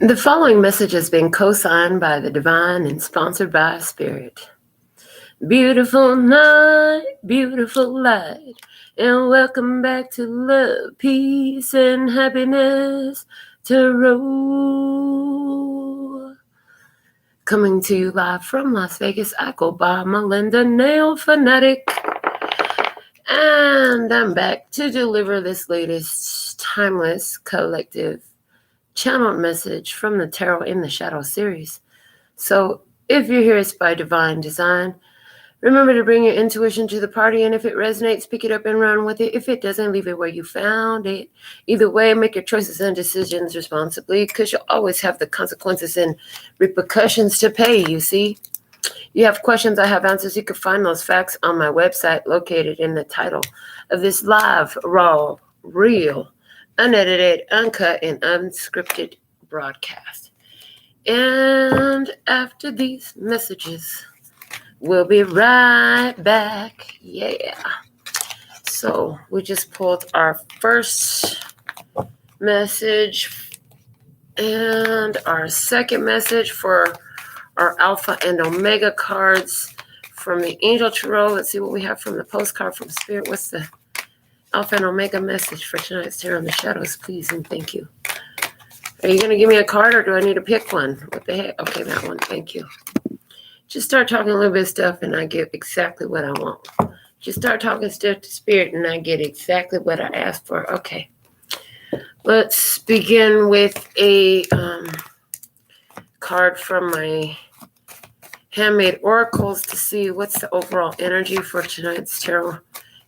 The following message has been co-signed by the divine and sponsored by Spirit. Beautiful night, beautiful light, and welcome back to Love, Peace, and Happiness Tarot. Coming to you live from Las Vegas, I go by Melinda Nail Fanatic. And I'm back to deliver this latest timeless collective channeled message from the Tarot in the Shadow series. So if you're here, it's by divine design. Remember to bring your intuition to the party, and if it resonates, pick it up and run with it. If it doesn't, leave it where you found it. Either way, make your choices and decisions responsibly, because you'll always have the consequences and repercussions to pay, you see. You have questions, I have answers. You can find those facts on my website, located in the title of this live, raw, real, unedited, uncut, and unscripted broadcast. And after these messages, we'll be right back. Yeah. So we just pulled our first message and our second message for our Alpha and Omega cards from the Angel Tarot. Let's see what we have from the postcard from Spirit. What's the Alpha and Omega message for tonight's Tarot in the Shadows, please and thank you. Are you going to give me a card, or do I need to pick one? What the heck? Okay, that one. Thank you. Just start talking a little bit of stuff, and I get exactly what I want. Just start talking stuff to Spirit, and I get exactly what I asked for. Okay. Let's begin with a card from my handmade oracles to see what's the overall energy for tonight's Tarot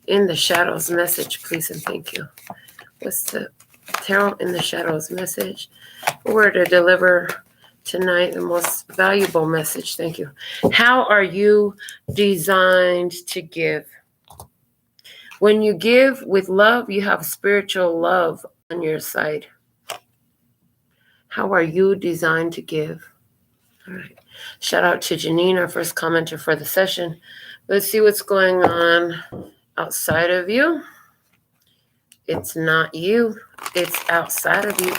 in the Shadows message, please and thank you. What's the Tarot in the Shadows message? We're to deliver tonight the most valuable message. Thank you. How are you designed to give? When you give with love, you have spiritual love on your side. How are you designed to give? All right. Shout out to Janine, our first commenter for the session. Let's see what's going on outside of you. It's not you. It's outside of you.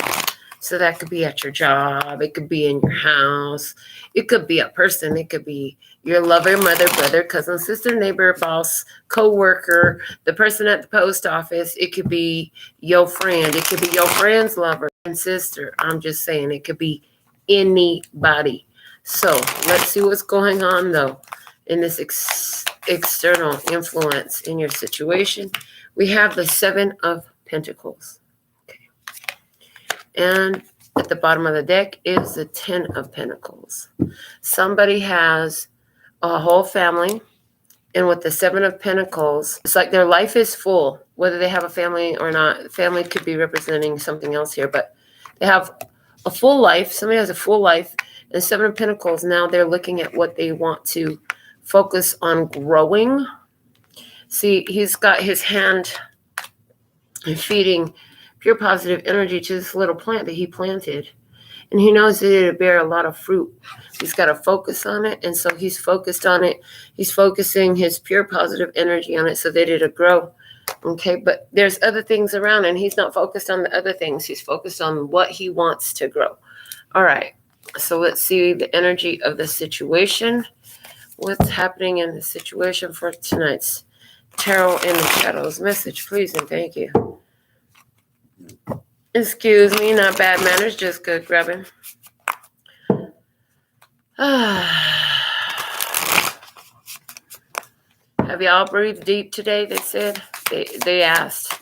So that could be at your job. It could be in your house. It could be a person. It could be your lover, mother, brother, cousin, sister, neighbor, boss, co-worker, the person at the post office. It could be your friend. It could be your friend's lover and sister. I'm just saying it could be anybody. So let's see what's going on, though, in this external influence in your situation. We have the Seven of Pentacles. Okay. And at the bottom of the deck is the Ten of Pentacles. Somebody has a whole family, and with the Seven of Pentacles, it's like their life is full, whether they have a family or not. Family could be representing something else here, but they have a full life. Somebody has a full life, and Seven of Pentacles, now they're looking at what they want to focus on growing. See, he's got his hand feeding pure positive energy to this little plant that he planted. And he knows that it'll bear a lot of fruit. He's got to focus on it. And so he's focused on it. He's focusing his pure positive energy on it so that it'll grow. Okay, but there's other things around, and he's not focused on the other things. He's focused on what he wants to grow. All right, so let's see the energy of the situation. What's happening in the situation for tonight's Tarot in the Shadows message, please and thank you. Excuse me, not bad manners, just good grabbing. Have y'all breathed deep today, they said? They asked.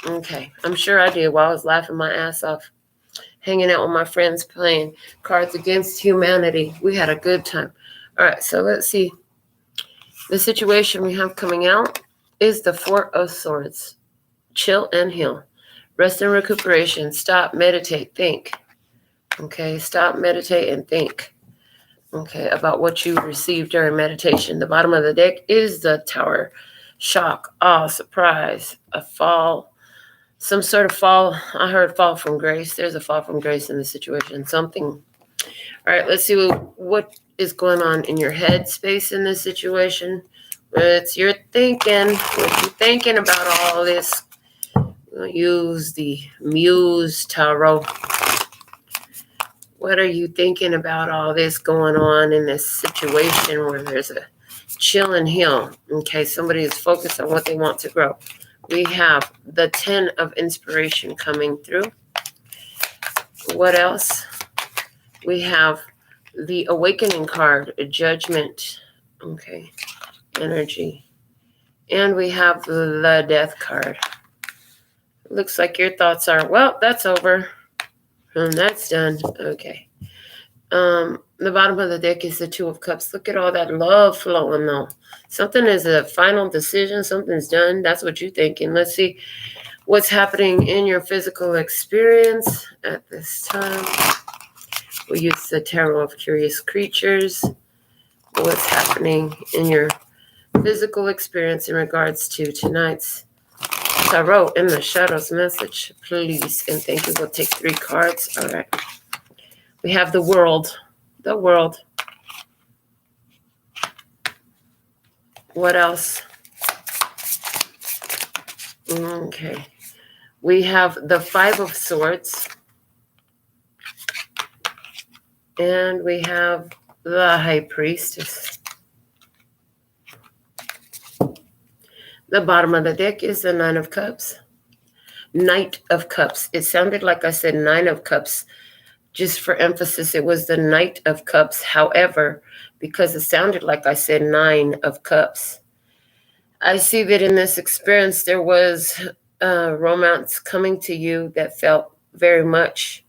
Okay, I'm sure I did while I was laughing my ass off, hanging out with my friends playing Cards Against Humanity. We had a good time. All right, so let's see. The situation we have coming out is the Four of Swords. Chill and heal. Rest and recuperation. Stop, meditate, think. Okay, stop, meditate, and think. Okay, about what you received during meditation. The bottom of the deck is the Tower. Shock, awe, surprise, a fall, some sort of fall. I heard fall from grace. There's a fall from grace in the situation. Something. All right, let's see what is going on in your head space in this situation. What's your thinking? What you thinking about all this? We'll use the Muse Tarot. What are you thinking about all this going on in this situation where there's a chill and heal? Okay, somebody is focused on what they want to grow. We have the 10 of inspiration coming through. What else? We have the awakening card, a judgment. Okay, energy. And we have the death card. Looks like your thoughts are, well, that's over. And that's done. Okay. The bottom of the deck is the Two of Cups. Look at all that love flowing though. Something is a final decision. Something's done. That's what you're thinking. Let's see what's happening in your physical experience at this time. We'll use the Tarot of Curious Creatures. What's happening in your physical experience in regards to tonight's Tarot in the Shadows message, please. And thank you. We'll take 3 cards. All right. We have the World. The World. What else? Okay. We have the 5 of Swords. And we have the High Priestess. The bottom of the deck is the 9 of Cups. Knight of Cups. It sounded like I said 9 of Cups. Just for emphasis, it was the Knight of Cups. However, because it sounded like I said 9 of Cups, I see that in this experience, there was romance coming to you that felt very much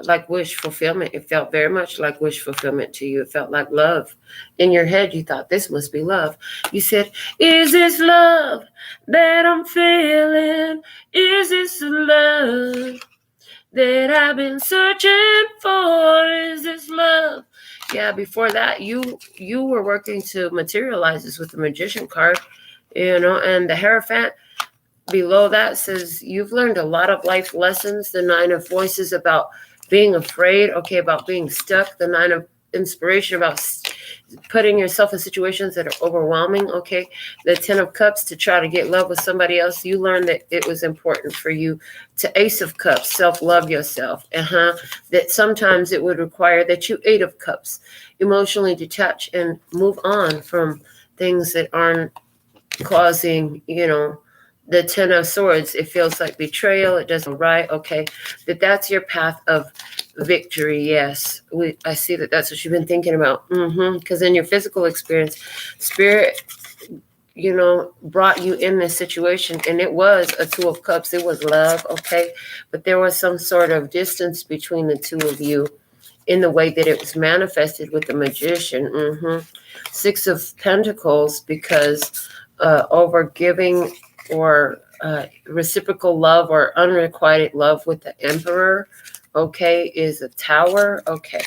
like wish fulfillment. It felt very much like wish fulfillment to you. It felt like love. In your head, you thought, this must be love. You said, is this love that I'm feeling? Is this the love that I've been searching for? Is this love? Yeah, before that, you were working to materialize this with the Magician card, and the Hierophant below that says you've learned a lot of life lessons. The 9 of Voices about being afraid, okay, about being stuck. The 9 of Inspiration about putting yourself in situations that are overwhelming, okay. The 10 of Cups to try to get love with somebody else. You learned that it was important for you to Ace of Cups, self-love yourself. That sometimes it would require that you 8 of Cups, emotionally detach and move on from things that aren't causing, the 10 of Swords. It feels like betrayal. It doesn't right. Okay. That's your path of victory. Yes. I see that's what you've been thinking about. Because in your physical experience, Spirit, brought you in this situation, and it was a 2 of Cups. It was love. Okay. But there was some sort of distance between the two of you in the way that it was manifested with the Magician. 6 of Pentacles, because over giving or reciprocal love or unrequited love with the Emperor, okay, is a Tower. Okay.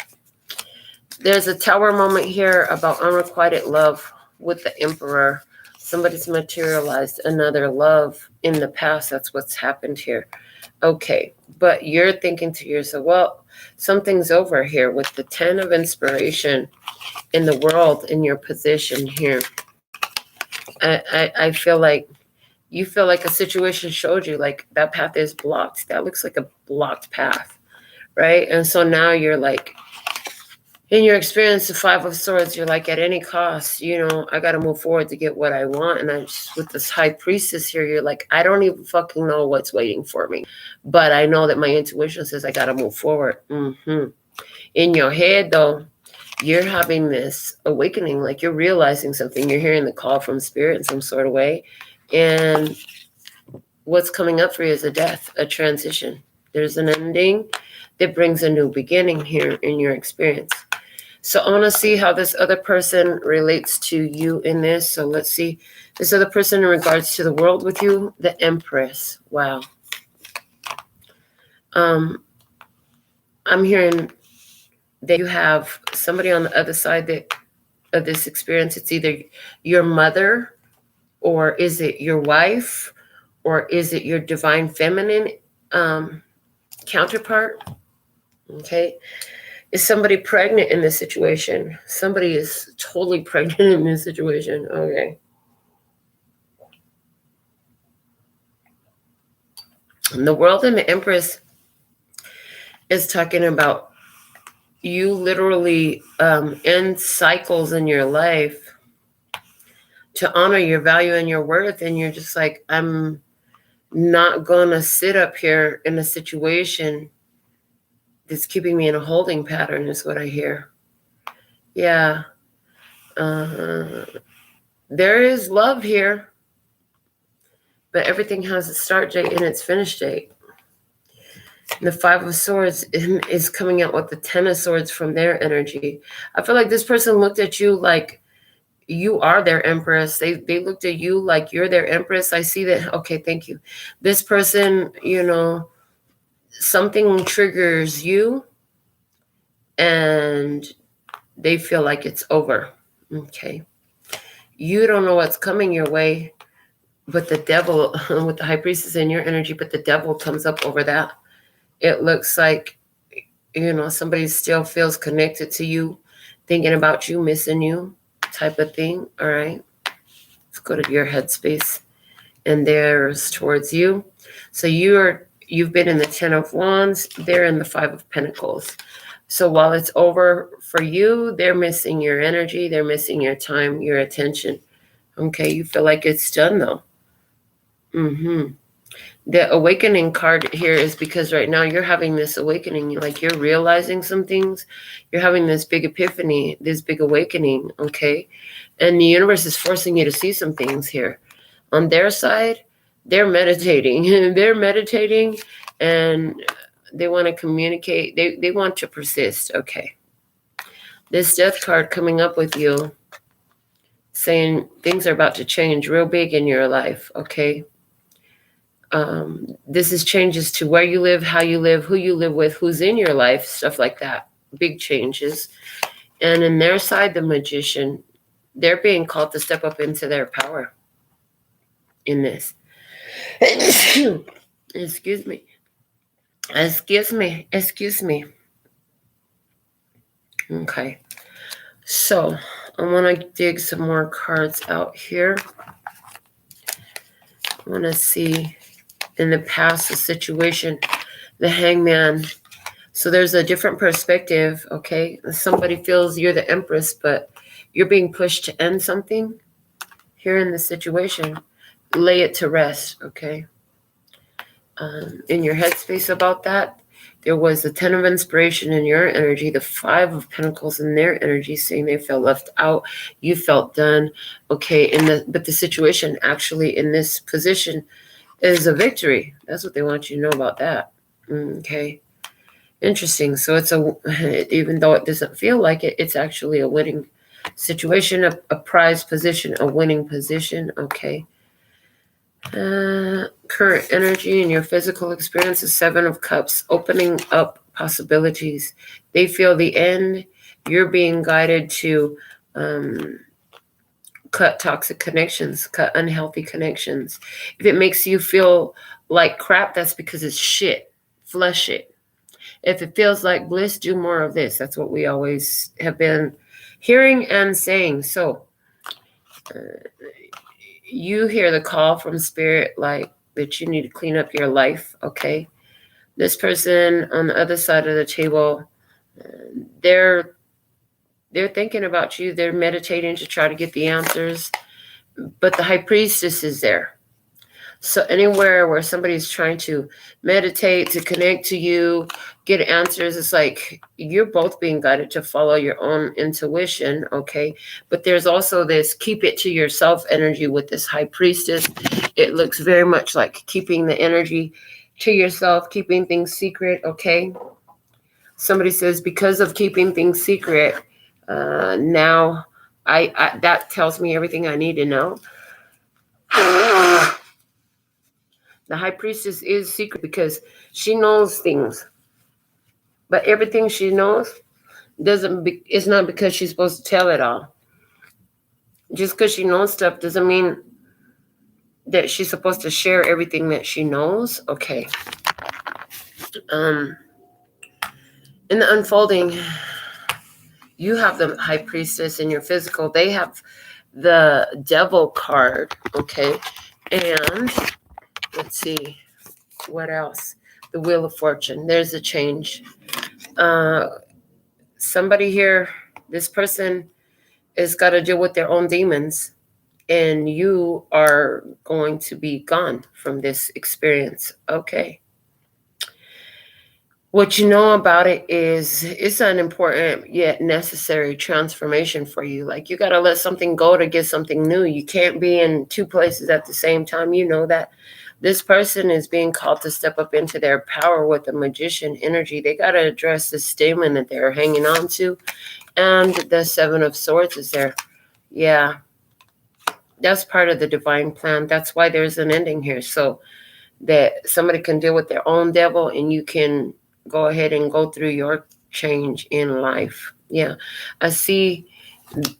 There's a Tower moment here about unrequited love with the Emperor. Somebody's materialized another love in the past. That's what's happened here. Okay. But you're thinking to yourself, well, something's over here with the 10 of Inspiration in the World in your position here. I feel like you feel like a situation showed you like that path is blocked. That looks like a blocked path, right? And so now you're like, in your experience, the 5 of Swords, you're like, at any cost, I got to move forward to get what I want. And with this High Priestess here, you're like, I don't even fucking know what's waiting for me. But I know that my intuition says I got to move forward. In your head, though, you're having this awakening, like you're realizing something. You're hearing the call from Spirit in some sort of way. And what's coming up for you is a death, a transition. There's an ending that brings a new beginning here in your experience. So I want to see how this other person relates to you in this. So let's see this other person in regards to the world with you, the Empress. Wow. I'm hearing that you have somebody on the other side of this experience. It's either your mother, or is it your wife, or is it your divine feminine counterpart? Okay. Is somebody pregnant in this situation? Somebody is totally pregnant in this situation. Okay. And the World and the Empress is talking about you literally end cycles in your life to honor your value and your worth. And you're just like, I'm not going to sit up here in a situation that's keeping me in a holding pattern, is what I hear. Yeah. There is love here, but everything has a start date and its finish date. And the Five of Swords is coming out with the Ten of Swords from their energy. I feel like this person looked at you like you are their empress. They looked at you like you're their empress. I see that. Okay, thank you. This person, something triggers you and they feel like it's over. Okay. You don't know what's coming your way, but the devil, with the High Priestess in your energy, but the devil comes up over that. It looks like, somebody still feels connected to you, thinking about you, missing you, type of thing. All right. Let's go to your headspace and theirs towards you. So you've been in the Ten of Wands. They're in the Five of Pentacles. So while it's over for you, they're missing your energy. They're missing your time, your attention. Okay. You feel like it's done though. The awakening card here is because right now you're having this awakening, like you're realizing some things. You're having this big epiphany, this big awakening, okay? And the universe is forcing you to see some things here. On their side, they're meditating. They're meditating and they want to communicate. They want to persist, okay? This Death card coming up with you, saying things are about to change real big in your life, okay? This is changes to where you live, how you live, who you live with, who's in your life, stuff like that. Big changes. And in their side, the Magician, they're being called to step up into their power in this. Excuse me. Okay. So I want to dig some more cards out here. I want to see in the past, the situation, the Hangman. So there's a different perspective, okay? Somebody feels you're the Empress, but you're being pushed to end something here in the situation. Lay it to rest, okay? In your headspace about that, there was the Ten of Inspiration in your energy, the Five of Pentacles in their energy, saying they felt left out. You felt done, okay? But the situation actually in this position is a victory. That's what they want you to know about that. Okay. Interesting. So it's even though it doesn't feel like it, it's actually a winning situation, a prize position, a winning position. Okay. Current energy in your physical experience is Seven of Cups, opening up possibilities. They feel the end. You're being guided to cut toxic connections, cut unhealthy connections. If it makes you feel like crap, that's because it's shit. Flush it. If it feels like bliss, do more of this. That's what we always have been hearing and saying. So you hear the call from Spirit, like that you need to clean up your life, okay? This person on the other side of the table, they're thinking about you. They're meditating to try to get the answers. But the High Priestess is there. So anywhere where somebody's trying to meditate, to connect to you, get answers, it's like you're both being guided to follow your own intuition, okay? But there's also this keep it to yourself energy with this High Priestess. It looks very much like keeping the energy to yourself, keeping things secret, okay? Somebody says because of keeping things secret, now I that tells me everything I need to know. The High Priestess is secret because she knows things, but everything she knows it's not because she's supposed to tell it all. Just because she knows stuff doesn't mean that she's supposed to share everything that she knows. Okay. In the unfolding, you have the High Priestess in your physical. They have the Devil card, okay? And let's see, what else? The Wheel of Fortune. There's a change. somebody here, this person has got to deal with their own demons, and you are going to be gone from this experience. Okay. What you know about it is it's an important yet necessary transformation for you. Like, you got to let something go to get something new. You can't be in two places at the same time. You know that. This person is being called to step up into their power with the magician energy. They got to address this demon that they're hanging on to. And the Seven of Swords is there. Yeah, that's part of the divine plan. That's why there's an ending here. So that somebody can deal with their own devil, and you can go ahead and go through your change in life. Yeah, I see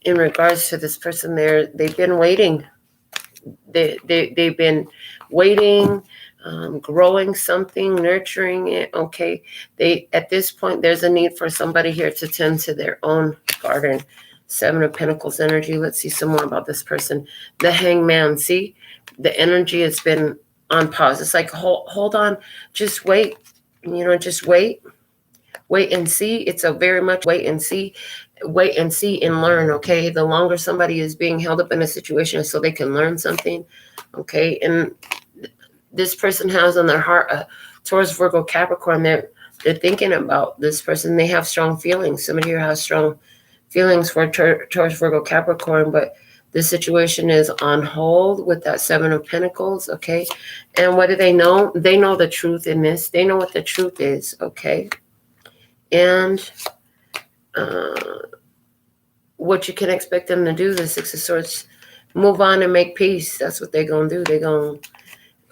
in regards to this person there, they've been waiting. They've been waiting, growing something, nurturing it. Okay, at this point, there's a need for somebody here to tend to their own garden. Seven of Pentacles energy. Let's see some more about this person. The Hangman. See, the energy has been on pause. It's like, hold on, just wait. Just wait and see. It's a very much wait and see and learn. Okay, the longer somebody is being held up in a situation so they can learn something. Okay, and this person has on their heart a Taurus, Virgo, Capricorn. They're thinking about this person. They have strong feelings. Somebody here has strong feelings for Taurus, Virgo, Capricorn, but this situation is on hold with that Seven of Pentacles, okay? And what do they know? They know the truth in this. They know what the truth is, okay? And what you can expect them to do, the Six of Swords, move on and make peace. That's what they're going to do. They're going,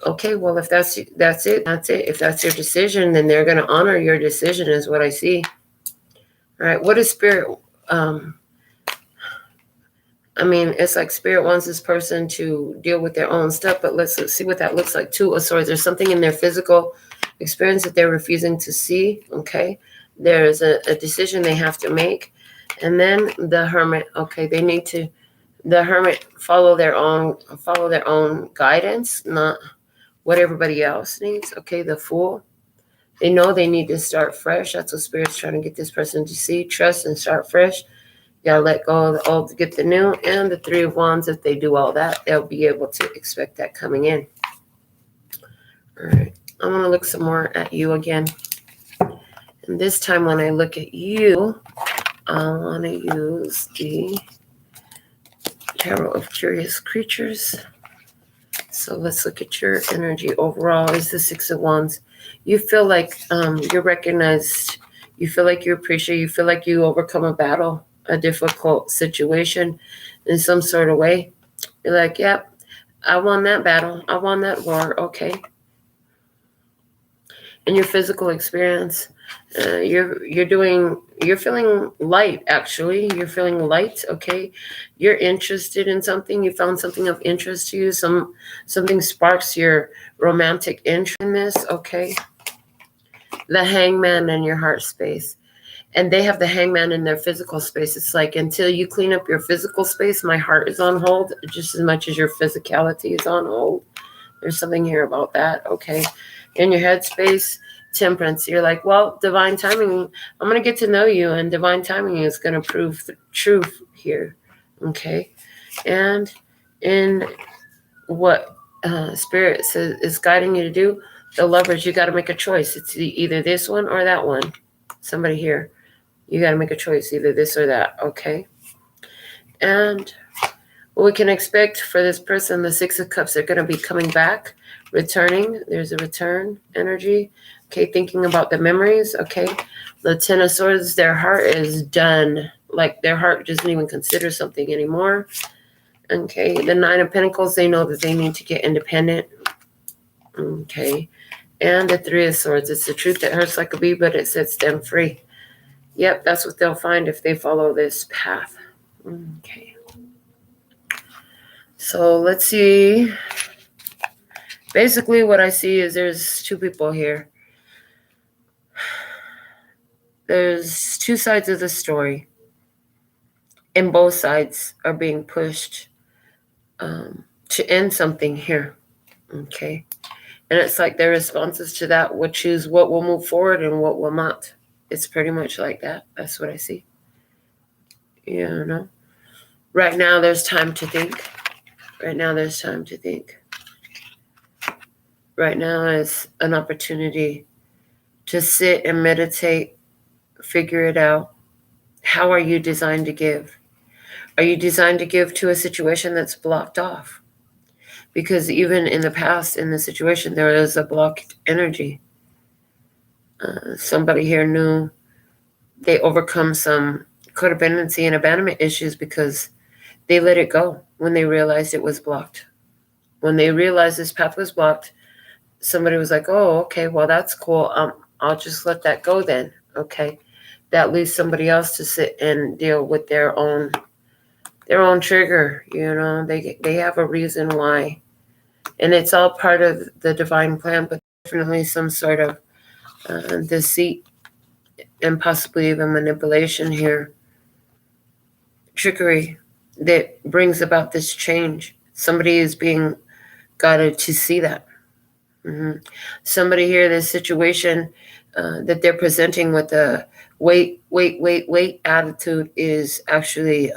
okay, well, if that's it. If that's your decision, then they're going to honor your decision is what I see. All right, what is Spirit? It's like Spirit wants this person to deal with their own stuff, but let's see what that looks like. Two of Swords. There's something in their physical experience that they're refusing to see, okay? There's a decision they have to make. And then the Hermit, okay, the Hermit follow their own guidance, not what everybody else needs, okay? The Fool, they know they need to start fresh. That's what Spirit's trying to get this person to see. Trust and start fresh. You gotta let go of the old to get the new. And the Three of Wands, if they do all that, they'll be able to expect that coming in. All right. I want to look some more at you again. And this time when I look at you, I want to use the Tarot of Curious Creatures. So let's look at your energy overall. Is the Six of Wands. You feel like you're recognized. You feel like you're appreciated. You feel like you overcome a battle, a difficult situation in some sort of way. You're like, yep, I won that battle. I won that war. Okay. In your physical experience, you're feeling light, actually. You're feeling light, okay? You're interested in something. You found something of interest to you. Something sparks your romantic interest in this, okay? The Hangman in your heart space. And they have the Hangman in their physical space. It's like, until you clean up your physical space, my heart is on hold just as much as your physicality is on hold. There's something here about that, okay? In your head space, Temperance. You're like, well, divine timing, I'm going to get to know you, and divine timing is going to prove the truth here, okay? And in what Spirit says is guiding you to do, the Lovers, you got to make a choice. It's either this one or that one. Somebody here, you got to make a choice, either this or that, okay? And what we can expect for this person, the Six of Cups, they're going to be coming back, returning. There's a return energy. Okay, thinking about the memories. Okay, the Ten of Swords, their heart is done. Like, their heart doesn't even consider something anymore. Okay, the Nine of Pentacles, they know that they need to get independent. Okay, and the Three of Swords, it's the truth that hurts like a bee, but it sets them free. Yep, that's what they'll find if they follow this path. Okay. So let's see. Basically, what I see is there's two people here. There's two sides of the story, and both sides are being pushed to end something here. Okay. And it's like their responses to that will choose what will move forward and what will not. It's pretty much like that. That's what I see. You know? Right now, there's time to think. Right now, there's time to think. Right now is an opportunity to sit and meditate, figure it out. How are you designed to give? Are you designed to give to a situation that's blocked off? Because even in the past, in the situation, there is a blocked energy. Somebody here knew they overcome some codependency and abandonment issues because they let it go when they realized it was blocked. When they realized this path was blocked, somebody was like, oh, okay, well, that's cool. I'll just let that go then. Okay. That leaves somebody else to sit and deal with their own trigger. They have a reason why. And it's all part of the divine plan, but definitely some sort of deceit and possibly even manipulation here. Trickery that brings about this change. Somebody is being guided to see that. Somebody here, this situation that they're presenting with a wait attitude is actually,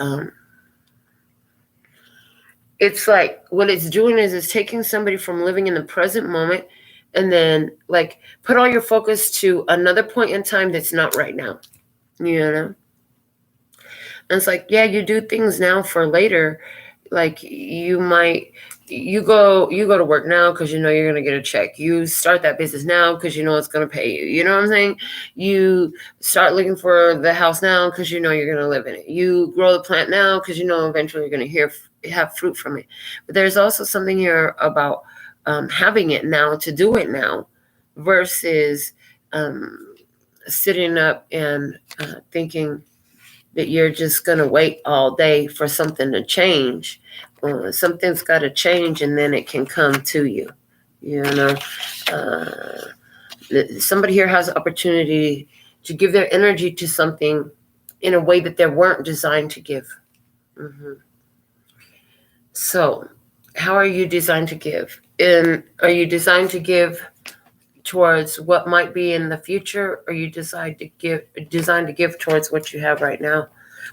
it's like what it's doing is it's taking somebody from living in the present moment and then like put all your focus to another point in time that's not right now. And it's like, yeah, you do things now for later. Like you go to work now because you know you're going to get a check. You start that business now because you know it's going to pay you. You know what I'm saying? You start looking for the house now because you know you're going to live in it. You grow the plant now because you know eventually you're going to have fruit from it. But there's also something here about having it now, to do it now, versus sitting up and thinking that you're just going to wait all day for something to change. Something's got to change and then it can come to you. Somebody here has the opportunity to give their energy to something in a way that they weren't designed to give. So how are you designed to give? And are you designed to give towards what might be in the future, or you designed to give towards what you have right now?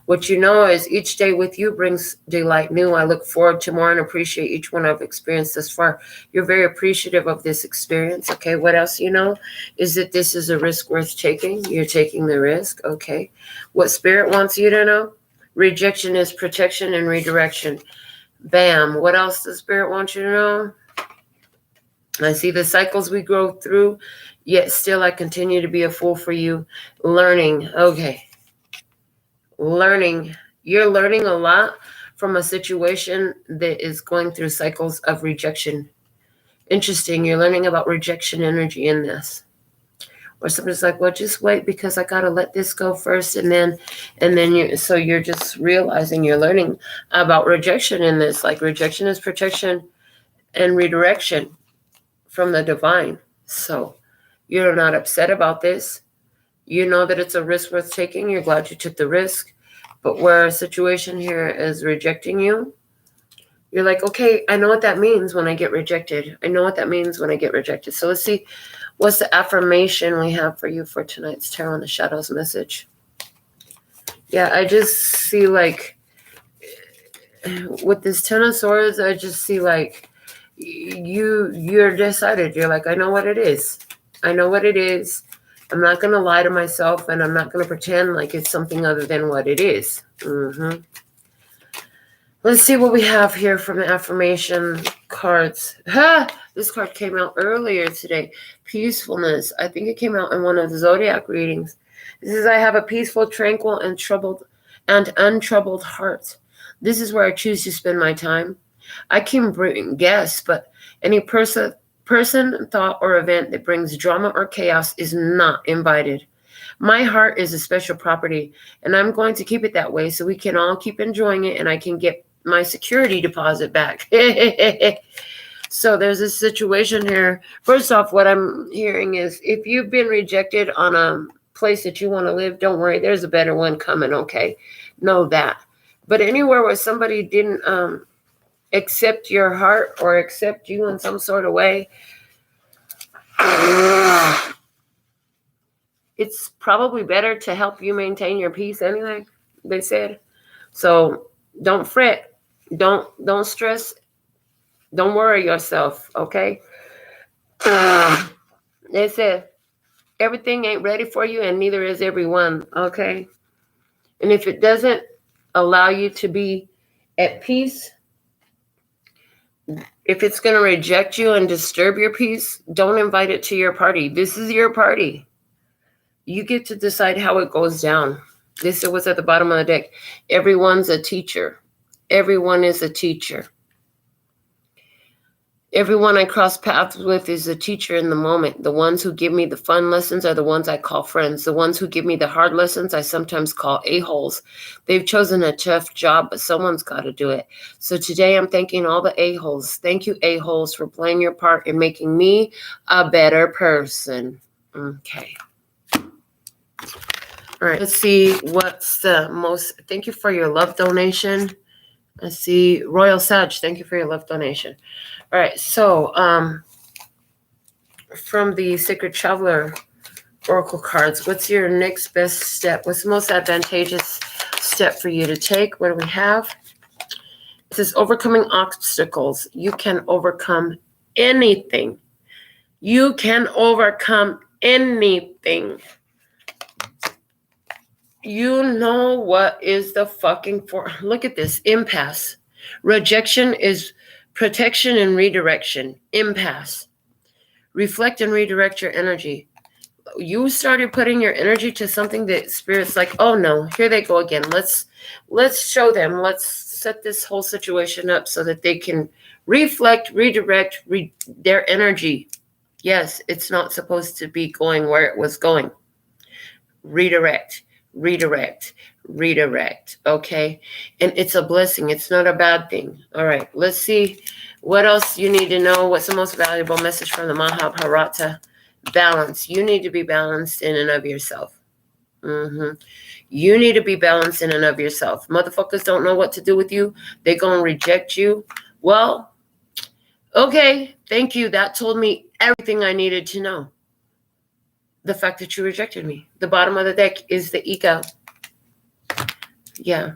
What you know is each day with you brings daylight new. I look forward to more and appreciate each one I've experienced thus far. You're very appreciative of this experience. Okay, what else you know is that this is a risk worth taking. You're taking the risk. Okay, what Spirit wants you to know? Rejection is protection and redirection. Bam. What else does Spirit want you to know? I see the cycles we go through, yet still I continue to be a fool for you. Learning. Okay. Learning. You're learning a lot from a situation that is going through cycles of rejection. Interesting. You're learning about rejection energy in this. Or somebody's like, well, just wait because I got to let this go first. And then you're just realizing you're learning about rejection in this. Like rejection is protection and redirection from the divine. So you're not upset about this. You know that it's a risk worth taking. You're glad you took the risk. But where a situation here is rejecting you, you're like, okay, I know what that means when I get rejected. I know what that means when I get rejected. So let's see, what's the affirmation we have for you for tonight's Tarot in the Shadows message? Yeah, I just see like, with this Ten of Swords, I just see like, you're decided. You're like, I know what it is. I know what it is. I'm not going to lie to myself, and I'm not going to pretend like it's something other than what it is. Let's see what we have here from the affirmation cards. This card came out earlier today. Peacefulness. I think it came out in one of the zodiac readings. This is, I have a peaceful, tranquil, and untroubled heart. This is where I choose to spend my time. I can bring guests, but any person, thought, or event that brings drama or chaos is not invited. My heart is a special property, and I'm going to keep it that way so we can all keep enjoying it and I can get my security deposit back. So there's a situation here. First off, what I'm hearing is if you've been rejected on a place that you want to live, don't worry, there's a better one coming, okay? Know that. But anywhere where somebody didn't accept your heart or accept you in some sort of way, it's probably better to help you maintain your peace anyway, they said. So don't fret. Don't stress. Don't worry yourself, okay? They said everything ain't ready for you, and neither is everyone, okay? And if it doesn't allow you to be at peace, if it's going to reject you and disturb your peace, don't invite it to your party. This is your party. You get to decide how it goes down. This is what's at the bottom of the deck. Everyone's a teacher. Everyone is a teacher. Everyone I cross paths with is a teacher in the moment. The ones who give me the fun lessons are the ones I call friends. The ones who give me the hard lessons I sometimes call a-holes. They've chosen a tough job, but someone's got to do it. So today I'm thanking all the a-holes. Thank you, a-holes, for playing your part in making me a better person. Okay. All right, let's see what's the most. Thank you for your love donation. I see Royal Sag. Thank you for your love donation. All right, so from the Sacred Traveler Oracle cards, what's your next best step? What's the most advantageous step for you to take? What do we have? It says overcoming obstacles. You can overcome anything. You can overcome anything. You know what is the fucking for? Look at this. Impasse. Rejection is protection and redirection. Impasse. Reflect and redirect your energy. You started putting your energy to something that Spirit's like, oh no, here they go again. Let's show them. Let's set this whole situation up so that they can reflect, redirect their energy. Yes, it's not supposed to be going where it was going. Redirect. Okay? And it's a blessing. It's not a bad thing. All right, let's see what else you need to know. What's the most valuable message from the Mahabharata? Balance. You need to be balanced in and of yourself. You need to be balanced in and of yourself. Motherfuckers don't know what to do with you. They're going to reject you. Well, okay, thank you. That told me everything I needed to know. The fact that you rejected me. The bottom of the deck is the ego. Yeah.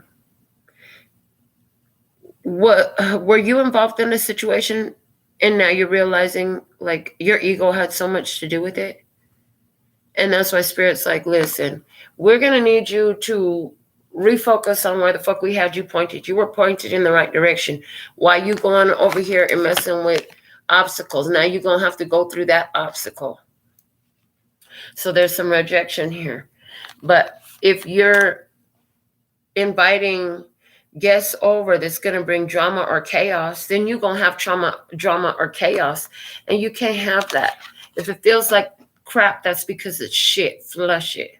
What were you involved in a situation and now you're realizing like your ego had so much to do with it? And that's why Spirit's like, listen, we're going to need you to refocus on where the fuck we had you pointed. You were pointed in the right direction. Why you going over here and messing with obstacles? Now you're going to have to go through that obstacle. So there's some rejection here. But if you're inviting guests over that's going to bring drama or chaos, then you're going to have drama or chaos. And you can't have that. If it feels like crap, that's because it's shit. Flush it.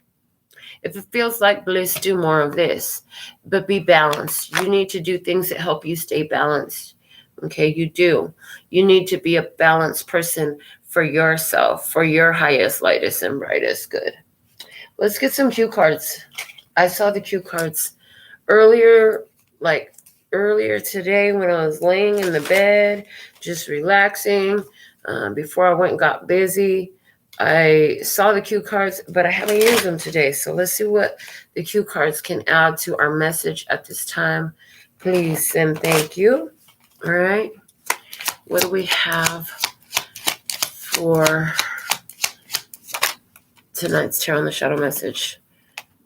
If it feels like bliss, do more of this. But be balanced. You need to do things that help you stay balanced. Okay, you do. You need to be a balanced person for yourself, for your highest, lightest, and brightest good. Let's get some cue cards. I saw the cue cards earlier today when I was laying in the bed, just relaxing. Before I went and got busy, I saw the cue cards, but I haven't used them today. So let's see what the cue cards can add to our message at this time. Please and thank you. All right. What do we have for tonight's Tarot in the Shadow message?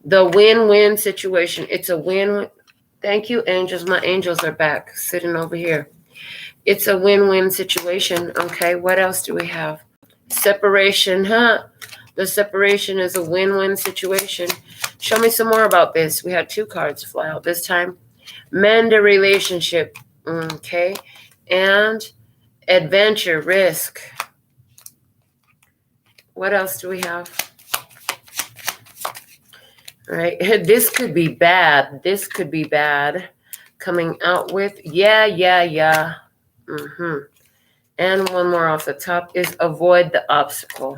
The win-win situation. It's a win. Thank you, angels. My angels are back, sitting over here. It's a win-win situation. Okay, what else do we have? Separation, huh? The separation is a win-win situation. Show me some more about this. We had 2 cards fly out this time. Mend a relationship. Okay. And adventure, risk. What else do we have? All right. This could be bad. This could be bad. Coming out with, yeah. And one more off the top is avoid the obstacle.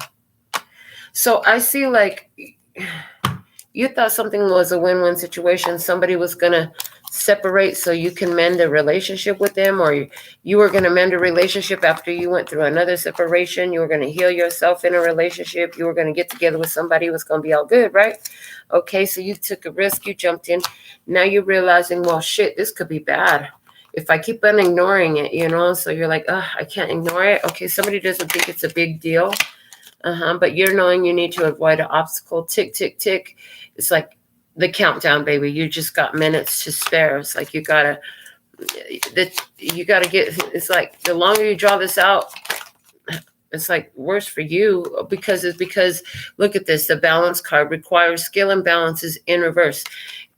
So I see like you thought something was a win-win situation. Somebody was going to separate so you can mend a relationship with them, or you were going to mend a relationship after you went through another separation. You were going to heal yourself in a relationship. You were going to get together with somebody who was going to be all good, right? Okay, so you took a risk. You jumped in. Now you're realizing, well, shit, this could be bad if I keep on ignoring it, you know? So you're like, I can't ignore it. Okay, somebody doesn't think it's a big deal. But you're knowing you need to avoid an obstacle. Tick, tick, tick. It's like the countdown, baby. You just got minutes to spare. It's like you gotta get. It's like the longer you draw this out, it's like worse for you because look at this. The balance card requires skill and balance is in reverse.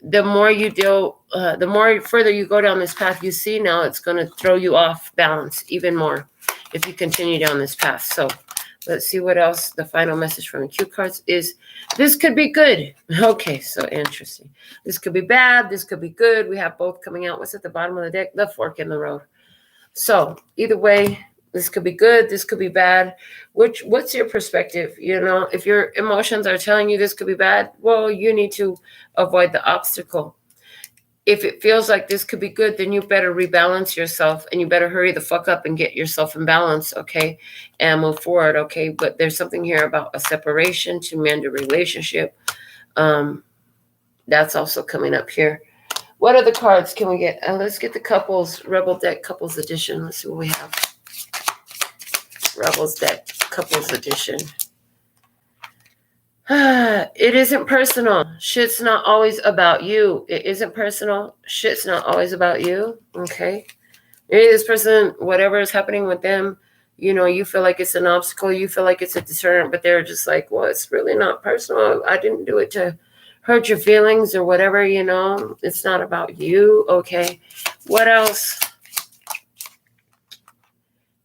The more you deal, the more further you go down this path, you see now it's going to throw you off balance even more if you continue down this path. So let's see what else the final message from the cue cards is. This could be good. Okay, so interesting. This could be bad. This could be good. We have both coming out. What's at the bottom of the deck? The fork in the road. So either way, this could be good. This could be bad. What's your perspective? You know, if your emotions are telling you this could be bad, well, you need to avoid the obstacle. If it feels like this could be good, then you better rebalance yourself and you better hurry the fuck up and get yourself in balance, okay, and move forward, okay? But there's something here about a separation to mend a relationship. That's also coming up here. What other cards can we get? Let's get the couples, Rebel deck, couples edition. Let's see what we have. Rebels deck, couples edition. It isn't personal. Shit's not always about you. It isn't personal. Shit's not always about you. Okay. Maybe this person, whatever is happening with them, you know, you feel like it's an obstacle. You feel like it's a deterrent, but they're just like, well, it's really not personal. I didn't do it to hurt your feelings or whatever, you know. It's not about you. Okay. What else?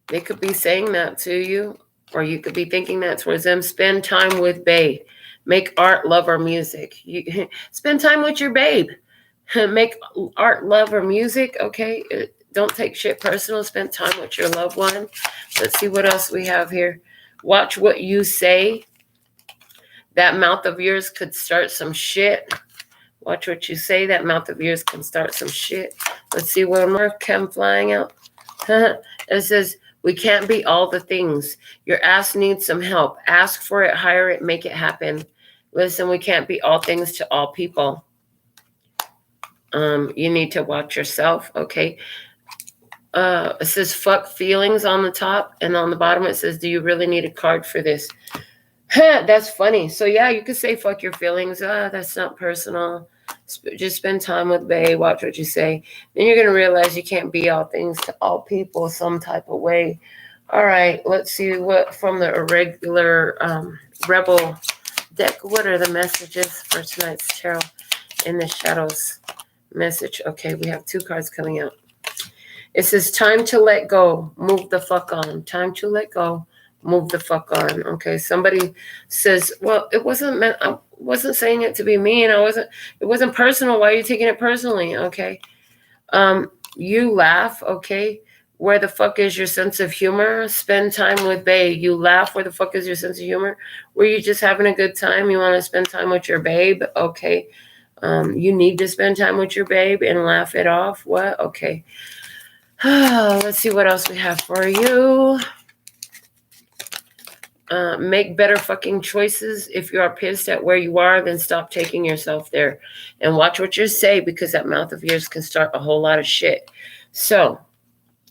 They could be saying that to you, or you could be thinking that towards them. Spend time with babe. Make art, love, or music. You spend time with your babe. Make art, love, or music. Okay. Don't take shit personal. Spend time with your loved one. Let's see what else we have here. Watch what you say. That mouth of yours could start some shit. Watch what you say. That mouth of yours can start some shit. Let's see one more come flying out. It says, we can't be all the things. Your ass needs some help. Ask for it, hire it, make it happen. Listen, we can't be all things to all people. You need to watch yourself, okay? It says fuck feelings on the top, and on the bottom it says, do you really need a card for this? That's funny. So yeah, you could say fuck your feelings. That's not personal. Just spend time with bae. Watch what you say. Then you're going to realize you can't be all things to all people some type of way. All right, let's see what from the irregular Rebel deck. What are the messages for tonight's tarot in the shadows message? Okay, we have two cards coming out. It says time to let go. Move the fuck on. Time to let go. Move the fuck on. Okay, somebody says, well, it wasn't meant, I wasn't saying it to be mean. It wasn't personal. Why are you taking it personally? Okay. You laugh, okay? Where the fuck is your sense of humor? Spend time with babe. You laugh, where the fuck is your sense of humor? Were you just having a good time? You want to spend time with your babe? Okay. You need to spend time with your babe and laugh it off. What? Okay. Let's see what else we have for you. Make better fucking choices. If you are pissed at where you are, then stop taking yourself there. And watch what you say, because that mouth of yours can start a whole lot of shit. So,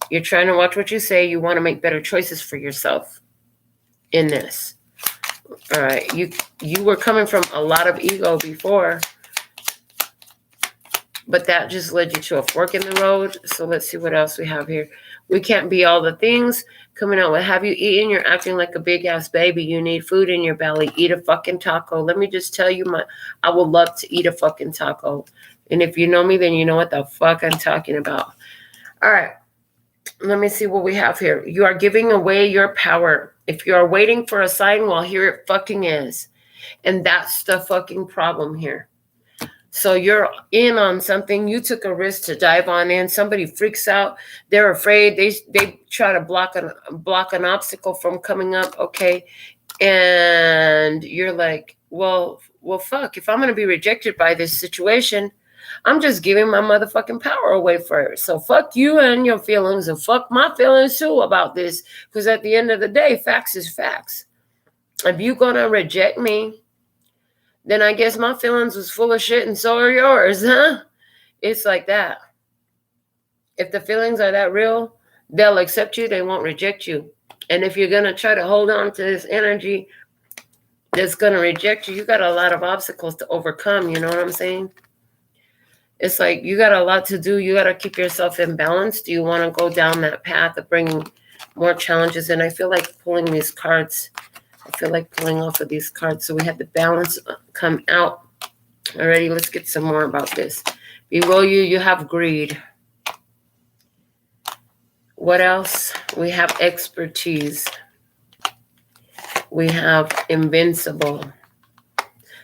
you're trying to watch what you say. You want to make better choices for yourself in this. All right. You were coming from a lot of ego before, but that just led you to a fork in the road. So let's see what else we have here. We can't be all the things. Coming out with, have you eaten? You're acting like a big ass baby. You need food in your belly. Eat a fucking taco. Let me just tell you, I would love to eat a fucking taco. And if you know me, then you know what the fuck I'm talking about. All right. Let me see what we have here. You are giving away your power. If you are waiting for a sign, well, here it fucking is. And that's the fucking problem here. So you're in on something. You took a risk to dive on in. Somebody freaks out. They're afraid. They try to block an obstacle from coming up. Okay. And you're like, well, fuck. If I'm going to be rejected by this situation, I'm just giving my motherfucking power away first. So fuck you and your feelings, and fuck my feelings too about this. Because at the end of the day, facts is facts. If you gonna reject me, then I guess my feelings was full of shit and so are yours, huh? It's like that. If the feelings are that real, they'll accept you, they won't reject you. And if you're gonna try to hold on to this energy that's gonna reject you, you got a lot of obstacles to overcome, you know what I'm saying? It's like you got a lot to do. You got to keep yourself in balance. Do you want to go down that path of bringing more challenges? And I feel like pulling these cards. I feel like pulling off of these cards. So we had the balance come out. Alrighty, let's get some more about this. Below you, you have greed. What else? We have expertise. We have invincible.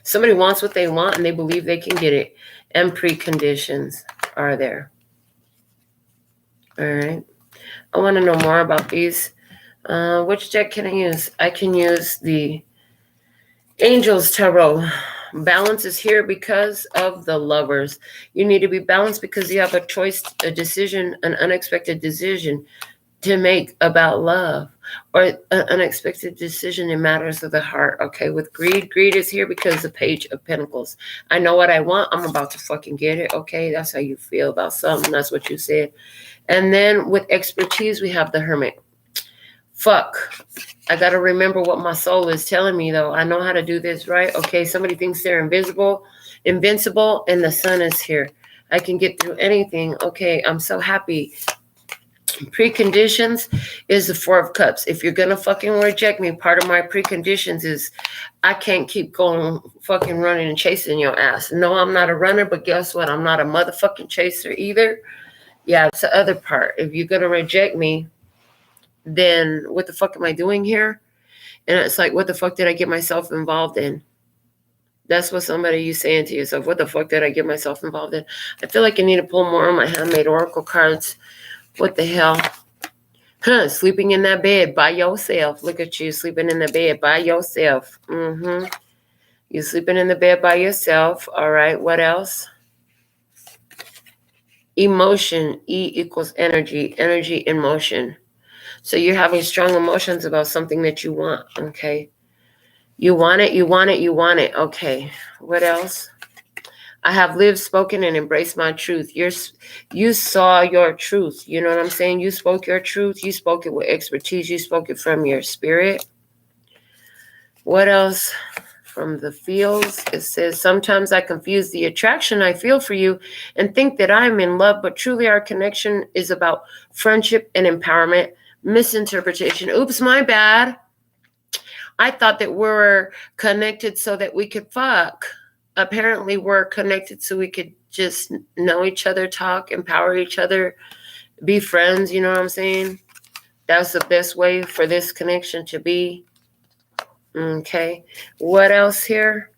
Somebody wants what they want and they believe they can get it. And preconditions are there. All right. I want to know more about these. Which deck can I use? I can use the Angels Tarot. Balance is here because of the Lovers. You need to be balanced because you have a choice, a decision, an unexpected decision to make about love, or an unexpected decision in matters of the heart. Okay, with greed is here because the Page of Pentacles. I know what I want. I'm about to fucking get it. Okay, that's how you feel about something. That's what you said. And then with expertise, we have the Hermit. Fuck. I got to remember what my soul is telling me, though. I know how to do this, right? Okay, somebody thinks they're invincible, and the sun is here. I can get through anything. Okay, I'm so happy. Preconditions is the Four of Cups. If you're gonna fucking reject me, part of my preconditions is I can't keep going fucking running and chasing your ass. No, I'm not a runner, but guess what? I'm not a motherfucking chaser either. Yeah, it's the other part. If you're gonna reject me, then what the fuck am I doing here? And it's like, what the fuck did I get myself involved in? That's what somebody you saying to yourself. What the fuck did I get myself involved in? I feel like I need to pull more on my handmade oracle cards. What the hell? Huh, sleeping in that bed by yourself. Look at you sleeping in the bed by yourself. You're sleeping in the bed by yourself. All right, what else? Emotion. E equals energy. Energy in motion. So you're having strong emotions about something that you want, okay? You want it, you want it, you want it. Okay, what else? I have lived, spoken, and embraced my truth. You saw your truth. You know what I'm saying? You spoke your truth. You spoke it with expertise. You spoke it from your spirit. What else? From the feels, it says, sometimes I confuse the attraction I feel for you and think that I'm in love, but truly our connection is about friendship and empowerment. Misinterpretation. Oops, my bad. I thought that we were connected so that we could fuck. Apparently we're connected so we could just know each other, talk, empower each other, be friends, you know what I'm saying? That's the best way for this connection to be. Okay. What else here?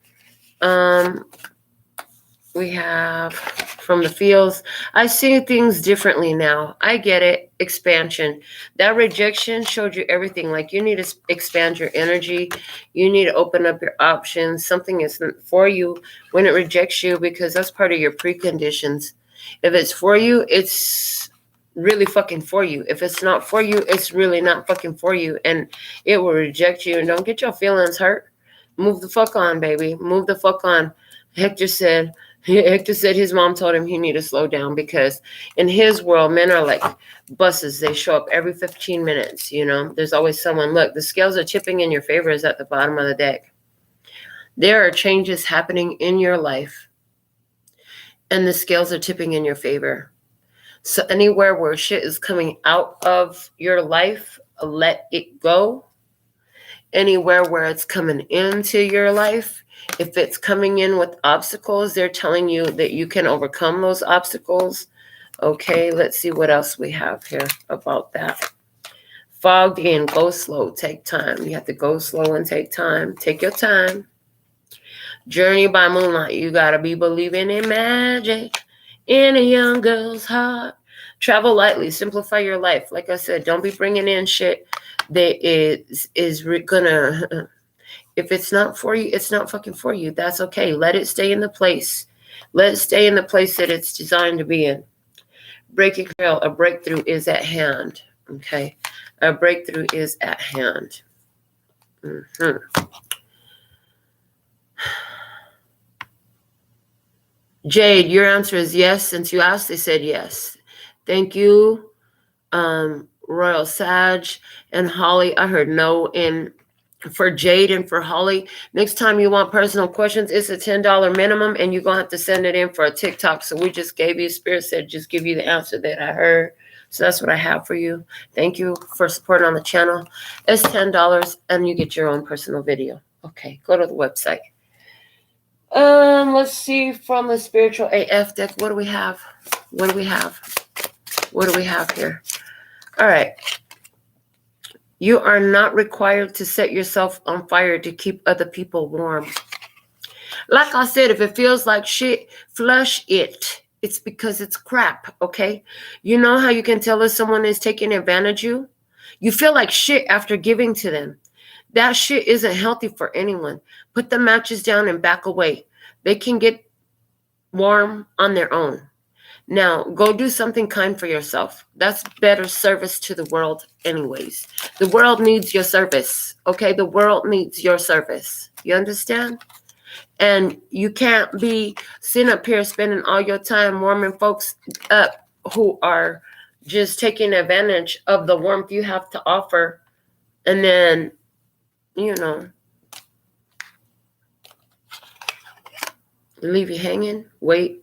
We have from the fields. I see things differently now. I get it. Expansion. That rejection showed you everything. Like you need to expand your energy. You need to open up your options. Something isn't for you when it rejects you because that's part of your preconditions. If it's for you, it's really fucking for you. If it's not for you, it's really not fucking for you. And it will reject you. And don't get your feelings hurt. Move the fuck on, baby. Move the fuck on. Hector said his mom told him he needed to slow down because in his world, men are like buses. They show up every 15 minutes, you know. There's always someone. Look, the scales are tipping in your favor is at the bottom of the deck. There are changes happening in your life, and the scales are tipping in your favor. So anywhere where shit is coming out of your life, let it go. Anywhere where it's coming into your life, if it's coming in with obstacles, they're telling you that you can overcome those obstacles. Okay, let's see what else we have here about that. Fogged in, go slow, take time. You have to go slow and take time. Take your time. Journey by moonlight. You got to be believing in magic in a young girl's heart. Travel lightly. Simplify your life. Like I said, don't be bringing in shit that is gonna... If it's not for you, it's not fucking for you. That's okay. Let it stay in the place Let it stay in the place that it's designed to be in. Breaking trail, a breakthrough is at hand. Okay? A breakthrough is at hand. Jade, your answer is yes. Since you asked, they said yes. Thank you. Royal Sag and Holly, I heard no. And for Jade and for Holly, next time you want personal questions, it's a $10 minimum, and you're going to have to send it in for a TikTok. So we just gave you, Spirit said, just give you the answer that I heard. So that's what I have for you. Thank you for supporting on the channel. It's $10, and you get your own personal video. Okay, go to the website. Let's see from the Spiritual AF deck. What do we have? What do we have? What do we have here? All right. You are not required to set yourself on fire to keep other people warm. Like I said, if it feels like shit, flush it. It's because it's crap, okay? You know how you can tell if someone is taking advantage of you? You feel like shit after giving to them. That shit isn't healthy for anyone. Put the matches down and back away. They can get warm on their own. Now, go do something kind for yourself. That's better service to the world anyways. The world needs your service, okay? The world needs your service. You understand? And you can't be sitting up here spending all your time warming folks up who are just taking advantage of the warmth you have to offer. And then, you know, leave you hanging. Wait.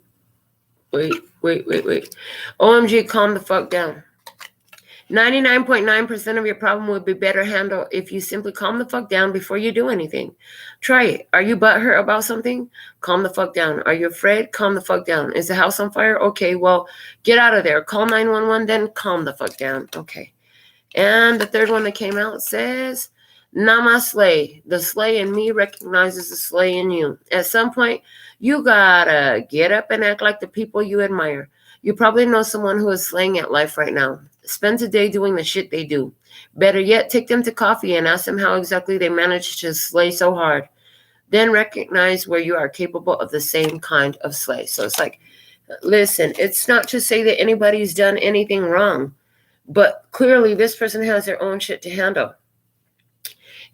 OMG, calm the fuck down. 99.9% of your problem would be better handled if you simply calm the fuck down before you do anything. Try it. Are you butthurt about something? Calm the fuck down. Are you afraid? Calm the fuck down. Is the house on fire? Okay, well, get out of there. Call 911, then calm the fuck down. Okay. And the third one that came out says, Namaste. The slay in me recognizes the slay in you. At some point, you gotta get up and act like the people you admire. You probably know someone who is slaying at life right now. Spend a day doing the shit they do. Better yet, take them to coffee and ask them how exactly they managed to slay so hard. Then recognize where you are capable of the same kind of slay. So it's like, listen, it's not to say that anybody's done anything wrong, but clearly this person has their own shit to handle.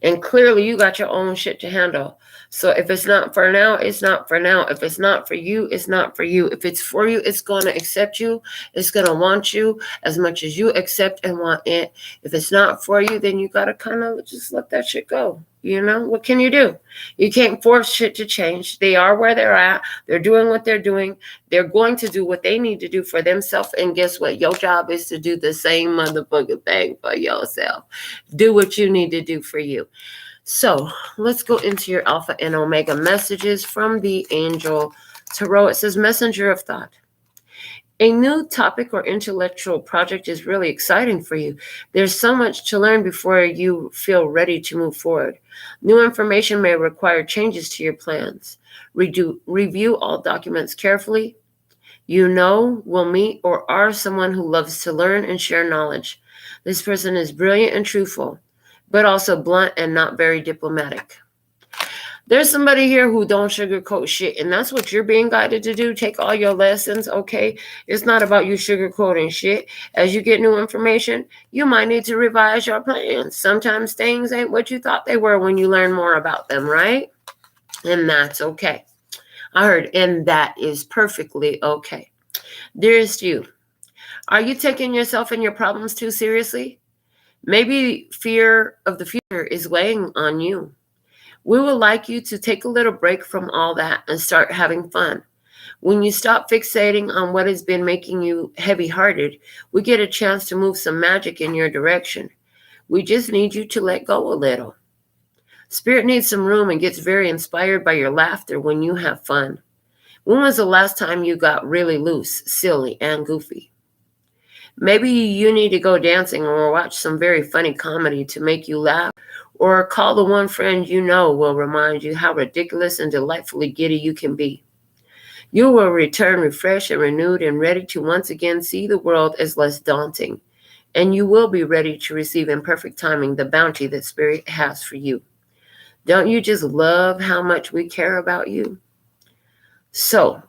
And clearly you got your own shit to handle. So if it's not for now, it's not for now. If it's not for you, it's not for you. If it's for you, it's going to accept you. It's going to want you as much as you accept and want it. If it's not for you, then you got to kind of just let that shit go. You know, what can you do? You can't force shit to change. They are where they're at. They're doing what they're doing. They're going to do what they need to do for themselves. And guess what? Your job is to do the same motherfucking thing for yourself. Do what you need to do for you. So let's go into your Alpha and Omega messages from the Angel Tarot. It says, Messenger of Thought. A new topic or intellectual project is really exciting for you. There's so much to learn before you feel ready to move forward. New information may require changes to your plans. Review all documents carefully. You know, will meet or are someone who loves to learn and share knowledge. This person is brilliant and truthful, but also blunt and not very diplomatic. There's somebody here who don't sugarcoat shit, and that's what you're being guided to do. Take all your lessons, okay? It's not about you sugarcoating shit. As you get new information, you might need to revise your plans. Sometimes things ain't what you thought they were when you learn more about them, right? And that's okay. I heard, and that is perfectly okay. Dearest you, are you taking yourself and your problems too seriously? Maybe fear of the future is weighing on you. We would like you to take a little break from all that and start having fun. When you stop fixating on what has been making you heavy-hearted, we get a chance to move some magic in your direction. We just need you to let go a little. Spirit needs some room and gets very inspired by your laughter when you have fun. When was the last time you got really loose, silly, and goofy? Maybe you need to go dancing or watch some very funny comedy to make you laugh, or call the one friend you know will remind you how ridiculous and delightfully giddy you can be. You will return refreshed and renewed and ready to once again see the world as less daunting, and you will be ready to receive in perfect timing the bounty that Spirit has for you. Don't you just love how much we care about you? So,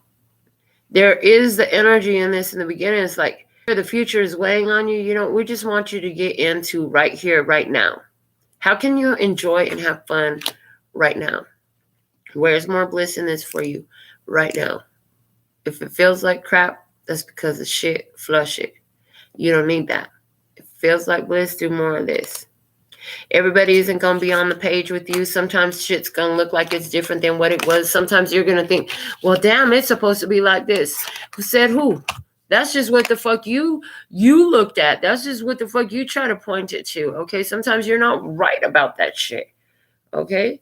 There is the energy in this in the beginning. It's like the future is weighing on you. We just want you to get into right here, right now. How can you enjoy and have fun right now? Where's more bliss in this for you right now? If it feels like crap, that's because of shit. Flush it. You don't need that. If it feels like bliss, do more of this. Everybody isn't going to be on the page with you. Sometimes shit's going to look like it's different than what it was. Sometimes you're going to think, well, damn, it's supposed to be like this. Who said who? That's just what the fuck you looked at. That's just what the fuck you try to point it to. Okay. Sometimes you're not right about that shit. Okay.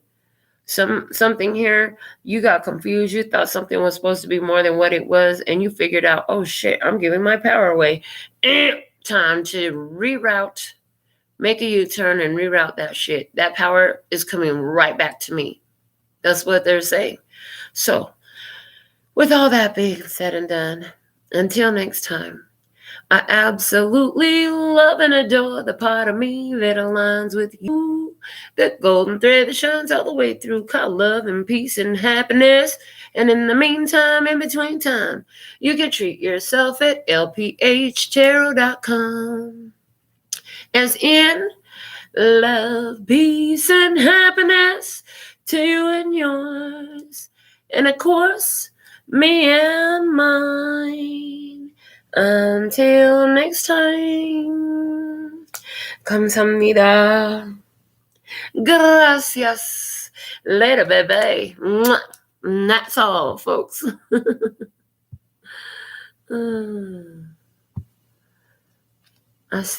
Something here, you got confused. You thought something was supposed to be more than what it was. And you figured out, oh shit, I'm giving my power away. Time to reroute. Make a U-turn and reroute that shit. That power is coming right back to me. That's what they're saying. So, with all that being said and done, until next time, I absolutely love and adore the part of me that aligns with you. The golden thread that shines all the way through, called love and peace and happiness. And in the meantime, in between time, you can treat yourself at lphtarot.com. As in love, peace, and happiness to you and yours. And of course, me and mine. Until next time. Kamsahamnida. Gracias. Later, baby. And that's all, folks. I see.